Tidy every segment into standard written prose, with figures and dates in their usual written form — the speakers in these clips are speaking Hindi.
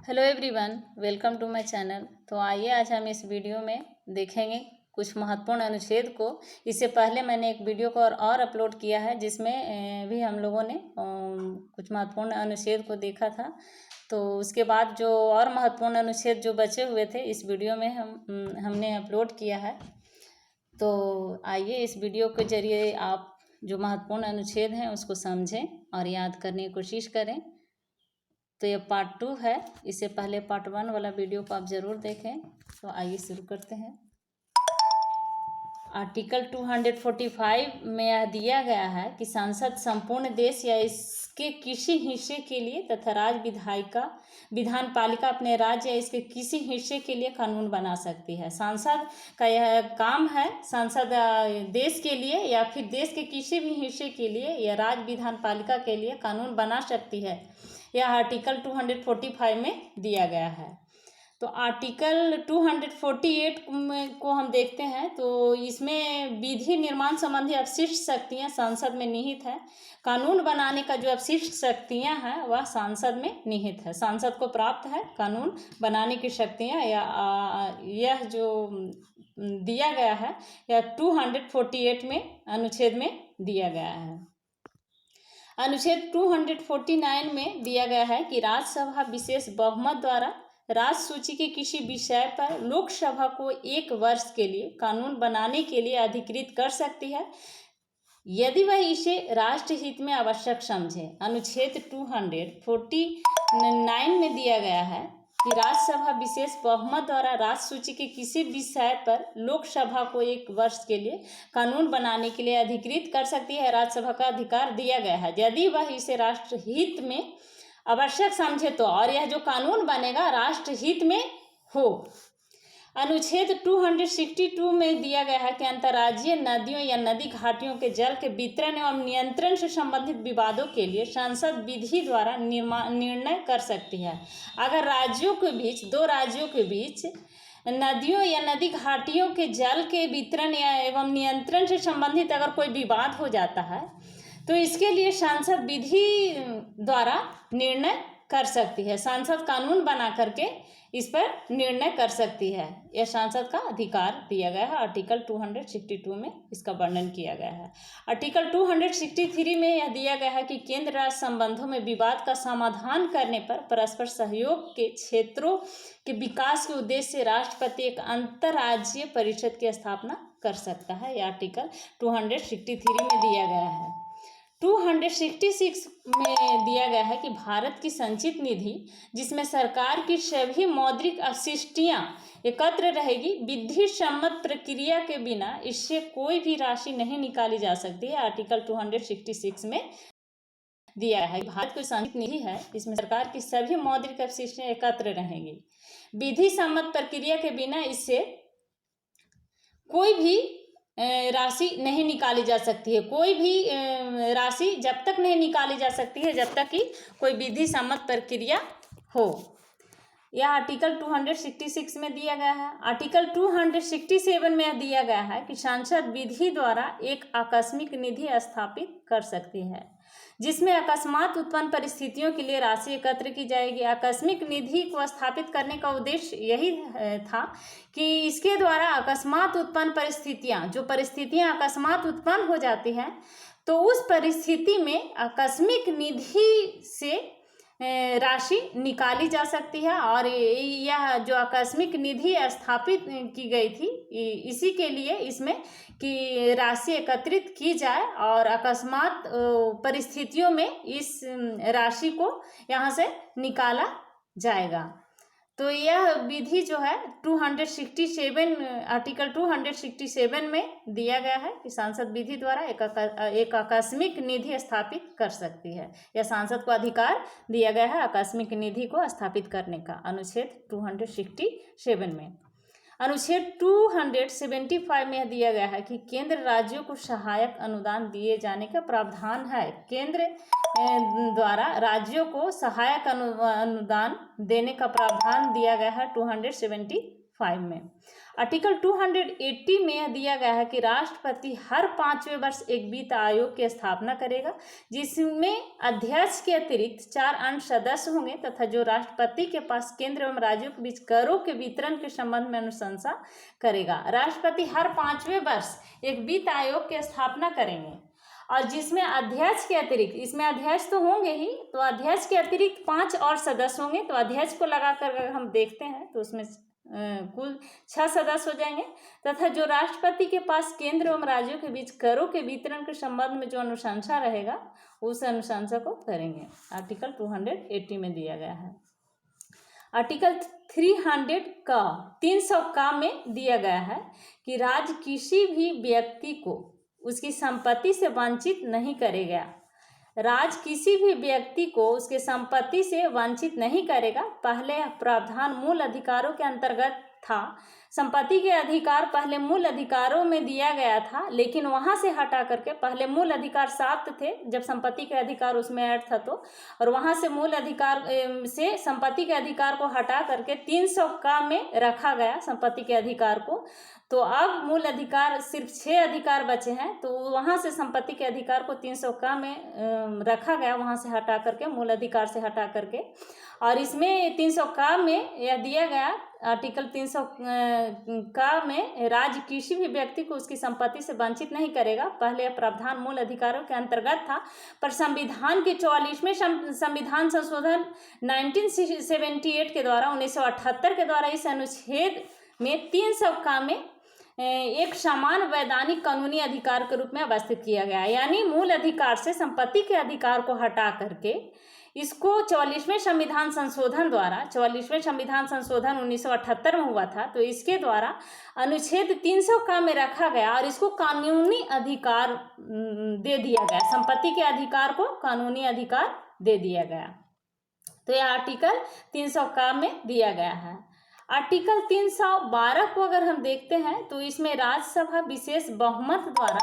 Hello everyone, welcome to my channel. तो आइए आज हम इस वीडियो में देखेंगे कुछ महत्वपूर्ण अनुच्छेद को। इससे पहले मैंने एक वीडियो को और अपलोड किया है जिसमें भी हम लोगों ने कुछ महत्वपूर्ण अनुच्छेद को देखा था। तो उसके बाद जो और महत्वपूर्ण अनुच्छेद जो बचे हुए थे इस वीडियो में हमने अपलोड किया है। तो आइए इस वीडियो के जरिए आप जो महत्वपूर्ण अनुच्छेद हैं उसको समझें और याद करने की कोशिश करें। तो ये पार्ट 2 है। इससे पहले पार्ट 1 वाला वीडियो को आप ज़रूर देखें। तो आइए शुरू करते हैं। आर्टिकल 245 में यह दिया गया है कि संसद संपूर्ण देश या इसके किसी हिस्से के लिए तथा राज्य विधान पालिका अपने राज्य या इसके किसी हिस्से के लिए कानून बना सकती है। संसद का यह काम है। संसद देश के लिए या फिर देश के किसी भी हिस्से के लिए या राज्य विधान पालिका के लिए कानून बना सकती है। यह आर्टिकल 245 में दिया गया है। तो आर्टिकल 248 को हम देखते हैं तो इसमें विधि निर्माण संबंधी अपशिष्ट शक्तियां संसद में निहित है। कानून बनाने का जो अपशिष्ट शक्तियां हैं वह संसद में निहित है। संसद को प्राप्त है कानून बनाने की शक्तियां। यह जो दिया गया है यह 248 में अनुच्छेद में दिया गया है। अनुच्छेद 249 में दिया गया है कि राज्यसभा विशेष बहुमत द्वारा राज्य सूची के किसी विषय पर लोकसभा को 1 वर्ष के लिए कानून बनाने के लिए अधिकृत कर सकती है यदि वह इसे राष्ट्र हित में आवश्यक समझे। अनुच्छेद 249 में दिया गया है कि राज्यसभा विशेष बहुमत द्वारा राज्य सूची के किसी विषय पर लोकसभा को 1 वर्ष के लिए कानून बनाने के लिए अधिकृत कर सकती है। राज्यसभा का अधिकार दिया गया है यदि वह इसे राष्ट्र हित में आवश्यक समझे तो, और यह जो कानून बनेगा राष्ट्र हित में हो। अनुच्छेद 262 में दिया गया है कि अंतर्राज्यीय नदियों या नदी घाटियों के जल के वितरण एवं नियंत्रण से संबंधित विवादों के लिए संसद विधि द्वारा निर्णय कर सकती है। अगर दो राज्यों के बीच नदियों या नदी घाटियों के जल के वितरण एवं नियंत्रण से संबंधित अगर कोई विवाद हो जाता है तो इसके लिए संसद विधि द्वारा निर्णय कर सकती है। संसद कानून बना करके इस पर निर्णय कर सकती है। यह संसद का अधिकार दिया गया है। आर्टिकल 262 में इसका वर्णन किया गया है। आर्टिकल 263 में यह दिया गया है कि केंद्र राज्य संबंधों में विवाद का समाधान करने पर परस्पर सहयोग के क्षेत्रों के विकास के उद्देश्य से राष्ट्रपति एक अंतर्राज्यीय परिषद की स्थापना कर सकता है। यह आर्टिकल 263 में दिया गया है। 266 में दिया गया है कि भारत की संचित निधि जिसमें सरकार की सभी मौद्रिक अपशिष्टियां एकत्र रहेगी, विधि सम्मत प्रक्रिया के बिना इससे कोई भी राशि नहीं निकाली जा सकती है। आर्टिकल 266 में दिया है भारत की संचित निधि है इसमें सरकार की सभी मौद्रिक अपशिष्टियां एकत्र रहेंगी, विधि सम्मत प्रक्रिया के बिना इससे कोई भी राशि नहीं निकाली जा सकती है। कोई भी राशि जब तक नहीं निकाली जा सकती है जब तक कि कोई विधि सम्मत प्रक्रिया हो। यह आर्टिकल 266 में दिया गया है। आर्टिकल 267 में दिया गया है कि संसद विधि द्वारा एक आकस्मिक निधि स्थापित कर सकती है जिसमें अकस्मात उत्पन्न परिस्थितियों के लिए राशि एकत्र की जाएगी। आकस्मिक निधि को स्थापित करने का उद्देश्य यही था कि इसके द्वारा अकस्मात उत्पन्न परिस्थितियां अकस्मात उत्पन्न हो जाती हैं तो उस परिस्थिति में आकस्मिक निधि से राशि निकाली जा सकती है। और यह जो आकस्मिक निधि स्थापित की गई थी इसी के लिए इसमें कि राशि एकत्रित की जाए और अकस्मात परिस्थितियों में इस राशि को यहाँ से निकाला जाएगा। तो यह विधि जो है 267 आर्टिकल 267 में दिया गया है कि सांसद विधि द्वारा एक आकस्मिक निधि स्थापित कर सकती है। यह सांसद को अधिकार दिया गया है आकस्मिक निधि को स्थापित करने का। अनुच्छेद 267 में अनुच्छेद 275 में दिया गया है कि केंद्र राज्यों को सहायक अनुदान दिए जाने का प्रावधान है। केंद्र द्वारा राज्यों को सहायक अनुदान देने का प्रावधान दिया गया है 275 5 में। आर्टिकल 280 में यह दिया गया है कि राष्ट्रपति हर 5वें वर्ष एक वित्त आयोग की स्थापना करेगा, जिसमें अध्यक्ष के अतिरिक्त 4 अन्य सदस्य होंगे तथा जो राष्ट्रपति के पास केंद्र एवं राज्यों के बीच करों के वितरण के संबंध में अनुशंसा करेगा। राष्ट्रपति हर 5वें वर्ष एक वित्त आयोग की स्थापना करेंगे और जिसमें अध्यक्ष के अतिरिक्त, इसमें अध्यक्ष तो होंगे ही, तो अध्यक्ष के अतिरिक्त 5 और सदस्य होंगे। तो अध्यक्ष को लगाकर अगर हम देखते हैं तो उसमें कुल 6 सदस्य हो जाएंगे तथा जो राष्ट्रपति के पास केंद्र एवं राज्यों के बीच करों के वितरण के संबंध में जो अनुशंसा रहेगा उस अनुशंसा को करेंगे। आर्टिकल 280 में दिया गया है। आर्टिकल 300 का में दिया गया है कि राज्य किसी भी व्यक्ति को उसकी संपत्ति से वंचित नहीं करेगा। राज्य किसी भी व्यक्ति को उसके संपत्ति से वंचित नहीं करेगा। पहले यह प्रावधान मूल अधिकारों के अंतर्गत था। संपत्ति के अधिकार पहले मूल अधिकारों में दिया गया था, लेकिन वहां से हटा करके पहले मूल अधिकार 7 थे जब संपत्ति के अधिकार उसमें ऐड था तो, और वहां से मूल अधिकार से संपत्ति के अधिकार को हटा करके 300 का में रखा गया संपत्ति के अधिकार को। तो अब मूल अधिकार सिर्फ 6 अधिकार बचे हैं, तो वहां से संपत्ति के अधिकार को 300 का में रखा गया, वहां से हटा करके, मूल अधिकार से हटा करके। और इसमें 300 का में यह दिया गया, आर्टिकल 300 का में राज्य किसी भी व्यक्ति को उसकी संपत्ति से वंचित नहीं करेगा। पहले यह प्रावधान मूल अधिकारों के अंतर्गत था, पर संविधान के 44वें संविधान संशोधन 1978 के द्वारा 1978 के द्वारा इस अनुच्छेद में 300 का में एक समान वैधानिक कानूनी अधिकार के रूप में अवस्थित किया गया। यानी मूल अधिकार से संपत्ति के अधिकार को हटा करके इसको 44वें संविधान संशोधन द्वारा, 44वें संविधान संशोधन 1978 में हुआ था, तो इसके द्वारा अनुच्छेद 300 का में रखा गया और इसको कानूनी अधिकार दे दिया गया। संपत्ति के अधिकार को कानूनी अधिकार दे दिया गया। तो यह आर्टिकल 300 का में दिया गया है। आर्टिकल 312 को अगर हम देखते हैं तो इसमें राज्यसभा विशेष बहुमत द्वारा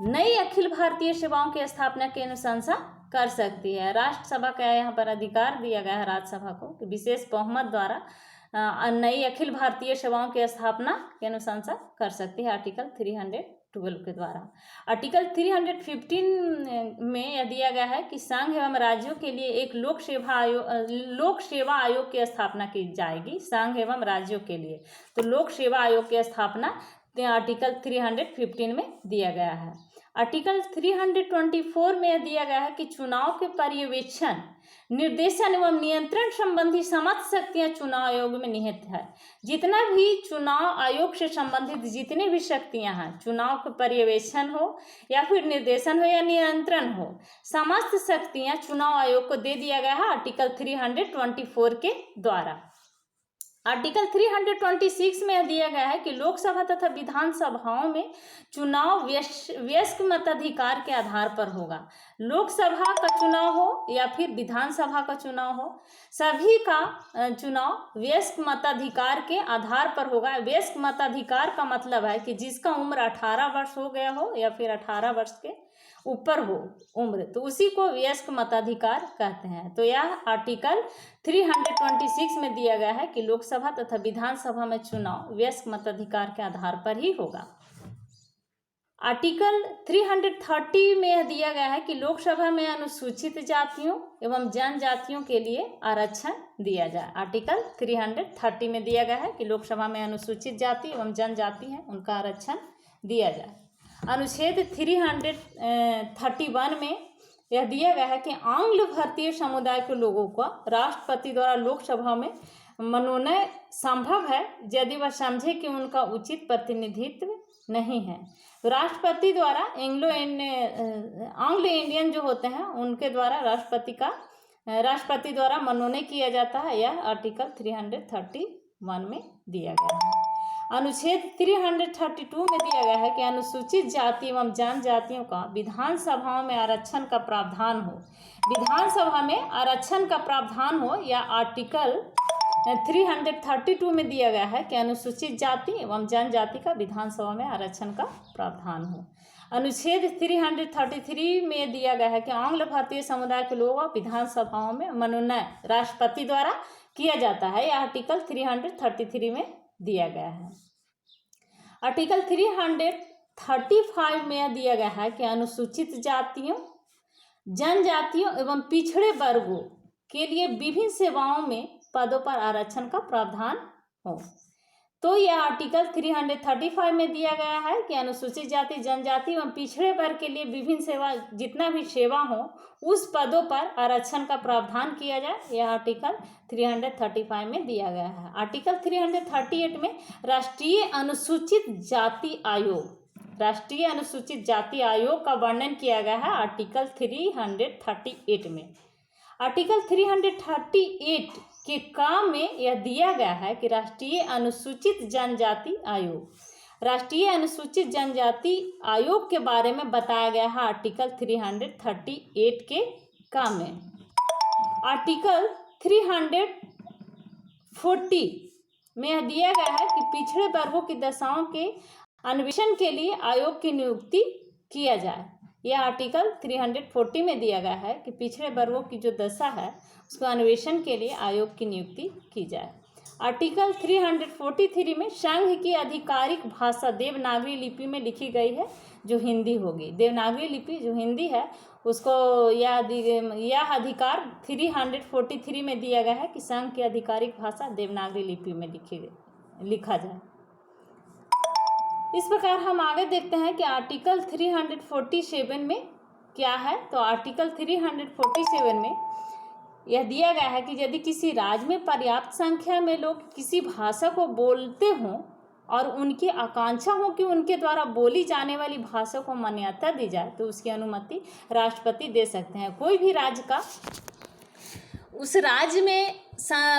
नई अखिल भारतीय सेवाओं की स्थापना की अनुशंसा कर सकती है। राष्ट्रसभा का यहाँ पर अधिकार दिया गया है राज्यसभा को कि विशेष बहुमत द्वारा नई अखिल भारतीय सेवाओं की स्थापना की अनुशंसा कर सकती है आर्टिकल 312 के द्वारा। आर्टिकल 315 में यह दिया गया है कि संघ एवं राज्यों के लिए एक लोक सेवा आयोग की स्थापना की जाएगी। संघ एवं राज्यों के लिए तो लोक सेवा आयोग की स्थापना आर्टिकल 315 में दिया गया है। आर्टिकल 324 में यह दिया गया है कि चुनाव के पर्यवेक्षण, निर्देशन एवं नियंत्रण संबंधी समस्त शक्तियां चुनाव आयोग में निहित है। जितना भी चुनाव आयोग से संबंधित जितने भी शक्तियां हैं, चुनाव के पर्यवेक्षण हो या फिर निर्देशन हो या नियंत्रण हो, समस्त शक्तियां चुनाव आयोग को दे दिया गया है आर्टिकल 324 के द्वारा। आर्टिकल 326 में दिया गया है कि लोकसभा तथा विधानसभाओं में चुनाव वयस्क मताधिकार के आधार पर होगा। लोकसभा का चुनाव हो या फिर विधानसभा का चुनाव हो, सभी का चुनाव वयस्क मताधिकार के आधार पर होगा। वयस्क मताधिकार का मतलब है कि जिसका उम्र 18 वर्ष हो गया हो या फिर 18 वर्ष के ऊपर हो उम्र, तो उसी को वयस्क मताधिकार कहते हैं। तो यह आर्टिकल 326 में दिया गया है कि लोकसभा तथा विधानसभा में चुनाव वयस्क मताधिकार के आधार पर ही होगा। आर्टिकल 330 में यह दिया गया है कि लोकसभा में अनुसूचित जातियों एवं जनजातियों के लिए आरक्षण दिया जाए। आर्टिकल 330 में दिया गया है कि लोकसभा में अनुसूचित जाति एवं जनजाति है उनका आरक्षण दिया जाए। अनुच्छेद 331 में यह दिया गया है कि आंग्ल भारतीय समुदाय के लोगों को राष्ट्रपति द्वारा लोकसभा में मनोनयन संभव है यदि वह समझे कि उनका उचित प्रतिनिधित्व नहीं है। तो राष्ट्रपति द्वारा आंग्ल इंडियन जो होते हैं उनके द्वारा राष्ट्रपति द्वारा मनोनयन किया जाता है। यह आर्टिकल 331 में दिया गया है। अनुच्छेद 332 में दिया गया है कि अनुसूचित जाति एवं जनजातियों का विधानसभाओं में आरक्षण का प्रावधान हो। विधानसभा में आरक्षण का प्रावधान हो या आर्टिकल 332 में दिया गया है कि अनुसूचित जाति एवं जनजाति का विधानसभा में आरक्षण का प्रावधान हो। अनुच्छेद 333 में दिया गया है कि आंग्ल भारतीय समुदाय के लोगों का विधानसभाओं में मनोनयन राष्ट्रपति द्वारा किया जाता है। यह आर्टिकल 333 में दिया गया है। आर्टिकल 335 में यह दिया गया है कि अनुसूचित जातियों, जनजातियों एवं पिछड़े वर्गों के लिए विभिन्न सेवाओं में पदों पर आरक्षण का प्रावधान हो। तो यह आर्टिकल 335 में दिया गया है कि अनुसूचित जाति, जनजाति एवं पिछड़े वर्ग के लिए विभिन्न सेवा, जितना भी सेवा हो उस पदों पर आरक्षण का प्रावधान किया जाए। यह आर्टिकल 335 में दिया गया है। आर्टिकल 338 में राष्ट्रीय अनुसूचित जाति आयोग का वर्णन किया गया है आर्टिकल 338 में। आर्टिकल 338 के काम में यह दिया गया है कि राष्ट्रीय अनुसूचित जनजाति आयोग के बारे में बताया गया है आर्टिकल 338 के काम में। आर्टिकल 340 में यह दिया गया है कि पिछड़े वर्गों की दशाओं के अन्वेषण के लिए आयोग की नियुक्ति किया जाए। यह आर्टिकल 340 में दिया गया है कि पिछड़े वर्गों की जो दशा है उसको अन्वेषण के लिए आयोग की नियुक्ति की जाए। आर्टिकल 343 में संघ की आधिकारिक भाषा देवनागरी लिपि में लिखी गई है, जो हिंदी होगी। देवनागरी लिपि जो हिंदी है उसको यह अधिकार 343 में दिया गया है कि संघ की आधिकारिक भाषा देवनागरी लिपि में लिखा जाए। इस प्रकार हम आगे देखते हैं कि आर्टिकल 347 में क्या है। तो आर्टिकल 347 में यह दिया गया है कि यदि किसी राज्य में पर्याप्त संख्या में लोग किसी भाषा को बोलते हों और उनकी आकांक्षा हो कि उनके द्वारा बोली जाने वाली भाषा को मान्यता दी जाए तो उसकी अनुमति राष्ट्रपति दे सकते हैं। कोई भी राज्य का उस राज्य में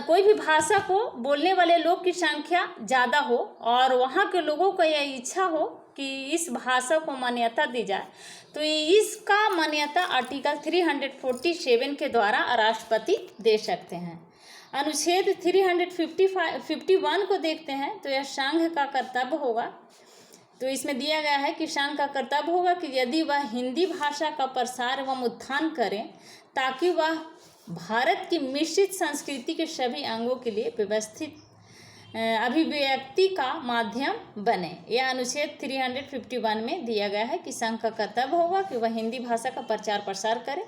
कोई भी भाषा को बोलने वाले लोग की संख्या ज़्यादा हो और वहाँ के लोगों को यह इच्छा हो कि इस भाषा को मान्यता दी जाए तो इसका मान्यता आर्टिकल 347 के द्वारा राष्ट्रपति दे सकते हैं। अनुच्छेद 351 को देखते हैं तो यह संघ का कर्तव्य होगा। तो इसमें दिया गया है कि संघ का कर्तव्य होगा कि यदि वह हिंदी भाषा का प्रसार एवं उत्थान करें ताकि वह भारत की मिश्रित संस्कृति के सभी अंगों के लिए व्यवस्थित अभिव्यक्ति का माध्यम बने। यह अनुच्छेद 351 में दिया गया है कि संघ का कर्तव्य होगा कि वह हिंदी भाषा का प्रचार प्रसार करे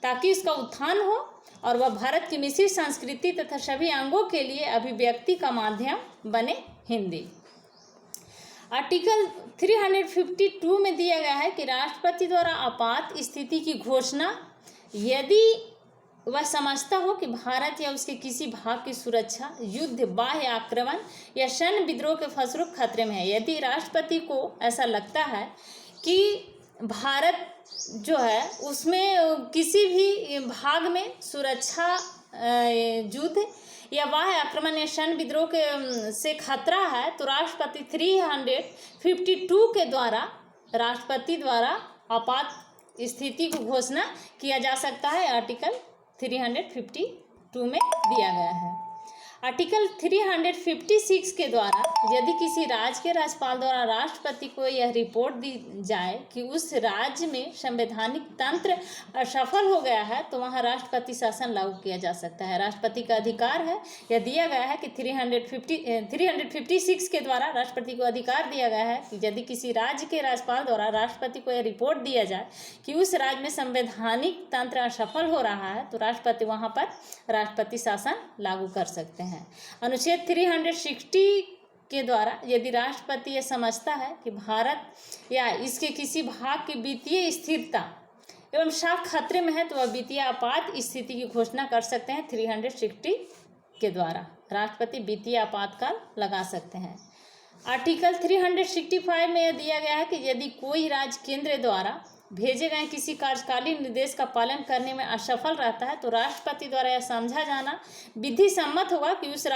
ताकि इसका उत्थान हो और वह भारत की मिश्रित संस्कृति तथा सभी अंगों के लिए अभिव्यक्ति का माध्यम बने हिंदी। आर्टिकल 352 में दिया गया है कि राष्ट्रपति द्वारा आपात स्थिति की घोषणा यदि वह समझता हो कि भारत या उसके किसी भाग की सुरक्षा, युद्ध, बाह्य आक्रमण या सैन्य विद्रोह के फलस्वरूप खतरे में है। यदि राष्ट्रपति को ऐसा लगता है कि भारत जो है उसमें किसी भी भाग में सुरक्षा, युद्ध या बाह्य आक्रमण या सैन्य विद्रोह के से खतरा है तो राष्ट्रपति 352 के द्वारा राष्ट्रपति द्वारा आपात स्थिति को घोषणा किया जा सकता है। आर्टिकल 352 में दिया गया है। आर्टिकल 356 के द्वारा यदि किसी राज्य के राज्यपाल द्वारा राष्ट्रपति को यह रिपोर्ट दी जाए कि उस राज्य में संवैधानिक तंत्र असफल हो गया है तो वहाँ राष्ट्रपति शासन लागू किया जा सकता है। राष्ट्रपति का अधिकार है, यह दिया गया है कि 356 के द्वारा राष्ट्रपति को अधिकार दिया गया है कि यदि किसी राज्य के राज्यपाल द्वारा राष्ट्रपति को यह रिपोर्ट दिया जाए कि उस राज्य में संवैधानिक तंत्र असफल हो रहा है तो राष्ट्रपति वहाँ पर राष्ट्रपति शासन लागू कर सकते हैं। अनुच्छेद 360 के द्वारा यदि राष्ट्रपति यह समझता है कि भारत या इसके किसी भाग की वित्तीय स्थिरता एवं साख खतरे में है तो वह वित्तीय आपात स्थिति की घोषणा कर सकते हैं। 360 के द्वारा राष्ट्रपति वित्तीय आपातकाल लगा सकते हैं। आर्टिकल 365 में यह दिया गया है कि यदि कोई राज्य केंद्र द्वारा भेजे गए किसी कार्यकालीन निर्देश का पालन करने में असफल रहता है तो राष्ट्रपति द्वारा यह समझा जाना विधि सम्मत होगा कि उस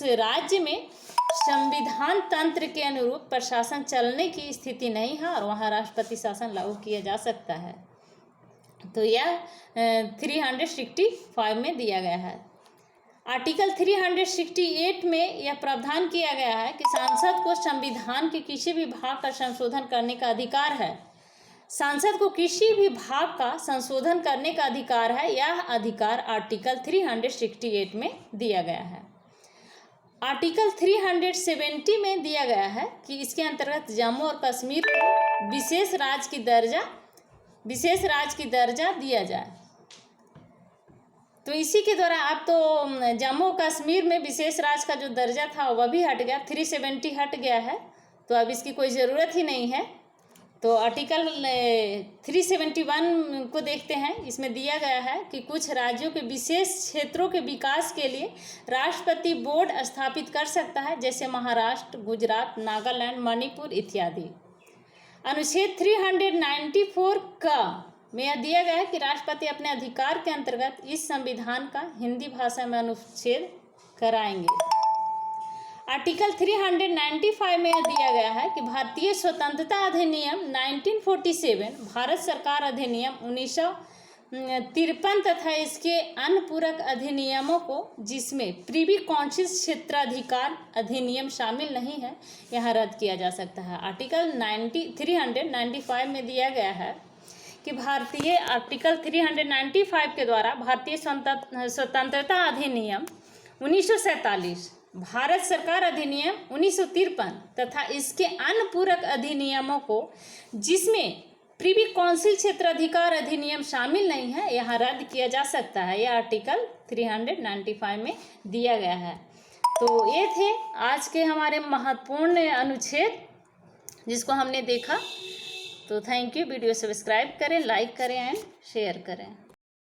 राज्य में संविधान तंत्र के अनुरूप प्रशासन चलने की स्थिति नहीं है और वहाँ राष्ट्रपति शासन लागू किया जा सकता है। तो यह 365 में दिया गया है। आर्टिकल 368 में यह प्रावधान किया गया है कि सांसद को संविधान के किसी भी भाग का संशोधन करने का अधिकार है। सांसद को किसी भी भाग का संशोधन करने का अधिकार है। यह अधिकार आर्टिकल 368 में दिया गया है। आर्टिकल 370 में दिया गया है कि इसके अंतर्गत जम्मू और कश्मीर को विशेष राज्य की दर्जा दिया जाए। तो इसी के द्वारा अब तो जम्मू और कश्मीर में विशेष राज्य का जो दर्जा था वह भी हट गया, 370 हट गया है, तो अब इसकी कोई ज़रूरत ही नहीं है। तो आर्टिकल 371 को देखते हैं। इसमें दिया गया है कि कुछ राज्यों के विशेष क्षेत्रों के विकास के लिए राष्ट्रपति बोर्ड स्थापित कर सकता है, जैसे महाराष्ट्र, गुजरात, नागालैंड, मणिपुर इत्यादि। अनुच्छेद 394 का में यह दिया गया है कि राष्ट्रपति अपने अधिकार के अंतर्गत इस संविधान का हिंदी भाषा में अनुच्छेद कराएंगे। आर्टिकल 395 में यह दिया गया है कि भारतीय स्वतंत्रता अधिनियम 1947, भारत सरकार अधिनियम 1953 तथा इसके अन्य पूरक अधिनियमों को, जिसमें प्रिवी काउंसिल क्षेत्राधिकार अधिनियम शामिल नहीं है, यहाँ रद्द किया जा सकता है। आर्टिकल 395 में दिया गया है कि आर्टिकल 395 के द्वारा भारतीय स्वतंत्रता अधिनियम 1947, भारत सरकार अधिनियम 1953 तथा इसके अन्य पूरक अधिनियमों को, जिसमें प्रिवी काउंसिल क्षेत्राधिकार अधिनियम शामिल नहीं है, यहाँ रद्द किया जा सकता है। यह आर्टिकल 395 में दिया गया है। तो ये थे आज के हमारे महत्वपूर्ण अनुच्छेद जिसको हमने देखा। तो थैंक यू। वीडियो सब्सक्राइब करें, लाइक करें एंड शेयर करें।